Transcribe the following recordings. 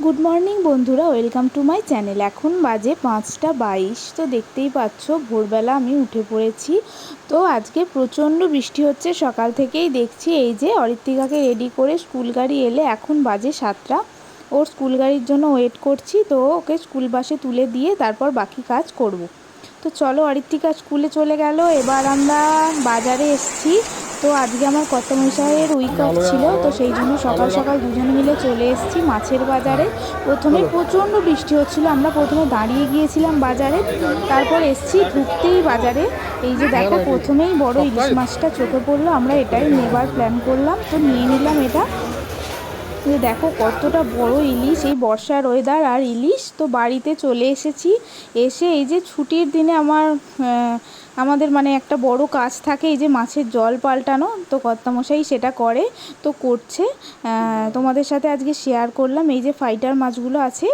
Good morning বন্ধুরা, welcome to my channel. এখন বাজে 5টা 22। তো দেখতেই পাচ্ছ ভোরবেলা আমি উঠে পড়েছি। তো আজকে প্রচণ্ড বৃষ্টি হচ্ছে সকাল থেকেই দেখছি। এই যে অরিত্রিকাকে রেডি করে স্কুল গাড়ি এলে এখন বাজে 7টা। ওর স্কুল গাড়ির জন্য ওয়েট করছি। তো ওকে স্কুল বাসে তুলে দিয়ে তারপর বাকি কাজ করব। তো চলো, অরিত্রিকা স্কুলে চলে গেল। এবার আমরা বাজারে এসেছি। তো আজকে আমার কর্তামশাইয়ের উইক অফ ছিল, তো সেই জন্য সকাল সকাল দুজনে মিলে চলে এসেছি মাছের বাজারে। প্রথমে প্রচণ্ড বৃষ্টি হচ্ছিল, আমরা প্রথমে দাঁড়িয়ে গিয়েছিলাম বাজারে, তারপর এসেছি। ঢুকতেই বাজারে এই যে দেখো, প্রথমেই বড় ইলিশ মাছটা চোখে পড়লো। আমরা এটাই নেবার প্ল্যান করলাম, তো নিয়ে নিলাম এটা। যে দেখো কতটা বড় ইলিশ, এই বর্ষার ওয়েদার আর ইলিশ। তো বাড়িতে চলে এসেছি। এসে এই যে ছুটির দিনে আমাদের মানে একটা বড় কাজ থাকে, এই যে মাছের জল পাল্টানো। তো কর্তামশাই সেটা করে, তো করছে। তোমাদের সাথে আজকে শেয়ার করলাম। এই যে ফাইটার মাছগুলো আছে,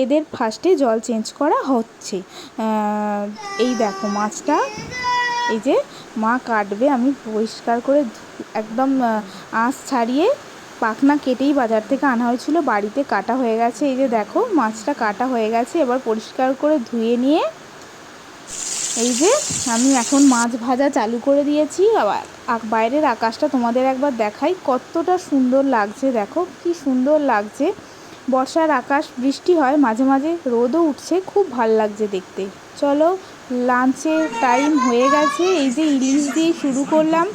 এদের ফার্স্টে জল চেঞ্জ করা হচ্ছে। এই দেখো মাছটা, এই যে মা কাটবে, আমি পরিষ্কার করে একদম আঁশ ছাড়িয়ে পাখনা কেটেই বাজার থেকে আনা হয়েছিল, বাড়িতে কাটা হয়ে গেছে। এই যে দেখো মাছটা কাটা হয়ে গেছে। এবার পরিষ্কার করে ধুয়ে নিয়ে এই যে আমি এখন মাছ ভাজা চালু করে দিয়েছি। আবার বাইরের আকাশটা তোমাদের একবার দেখাই, কতটা সুন্দর লাগছে। দেখো কি সুন্দর লাগছে। বর্ষার আকাশ, বৃষ্টি হয় মাঝে মাঝে, রোদও উঠছে, খুব ভাল লাগছে দেখতে। চলো, লাঞ্চের টাইম হয়ে গেছে। এই যে ইলিশ দিয়ে শুরু করলাম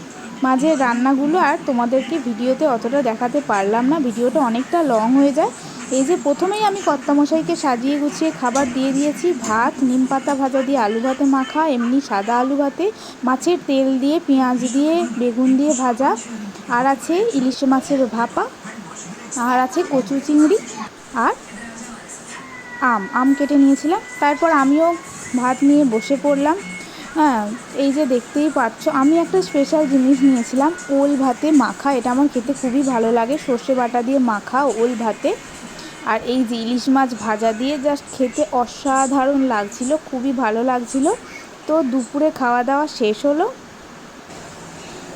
মাঝের রান্নাগুলো, আর তোমাদেরকে ভিডিওতে অতটা দেখাতে পারলাম না, ভিডিওটা অনেকটা লং হয়ে যায়। এই যে প্রথমেই আমি কর্তামশাইকে সাজিয়ে গুছিয়ে খাবার দিয়ে দিয়েছি। ভাত, নিম পাতা ভাজা দিয়ে আলু ভাতে মাখা, এমনি সাদা আলু ভাতে, মাছের তেল দিয়ে পেঁয়াজ দিয়ে বেগুন দিয়ে ভাজা, আর আছে ইলিশ মাছের ভাপা, আর আছে কচু চিংড়ি, আর আম কেটে নিয়েছিলাম। তারপর আমিও ভাত নিয়ে বসে পড়লাম। হ্যাঁ, এই যে দেখতেই পাচ্ছ, আমি একটা স্পেশাল জিনিস নিয়েছিলাম, ওল ভাতে মাখা। এটা আমার খেতে খুবই ভালো লাগে, সর্ষে বাটা দিয়ে মাখা ওল ভাতে। আর এই যে ইলিশ মাছ ভাজা দিয়ে জাস্ট খেতে অসাধারণ লাগছিল, খুবই ভালো লাগছিল। তো দুপুরে খাওয়া দাওয়া শেষ হলো।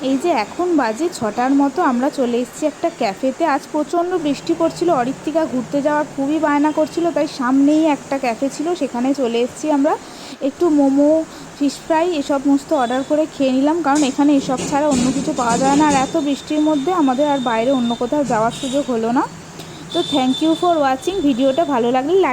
এই যে এখন বাজে 6টার মতো, আমরা চলে এসেছি একটা ক্যাফেতে। আজ প্রচণ্ড বৃষ্টি পড়ছিল, অরিত্রিকা ঘুরতে যাওয়ার খুবই বায়না করছিল, তাই সামনেই একটা ক্যাফে ছিল, সেখানে চলে এসেছি আমরা। একটু মোমো, ফিশ ফ্রাই এসব সমস্ত অর্ডার করে খেয়ে নিলাম, কারণ এখানে এসব ছাড়া অন্য কিছু পাওয়া যায় না। আর এত বৃষ্টির মধ্যে আমাদের আর বাইরে অন্য কোথাও যাওয়ার সুযোগ হলো না। তো থ্যাংক ইউ ফর ওয়াচিং। ভিডিওটা ভালো লাগলে লাইক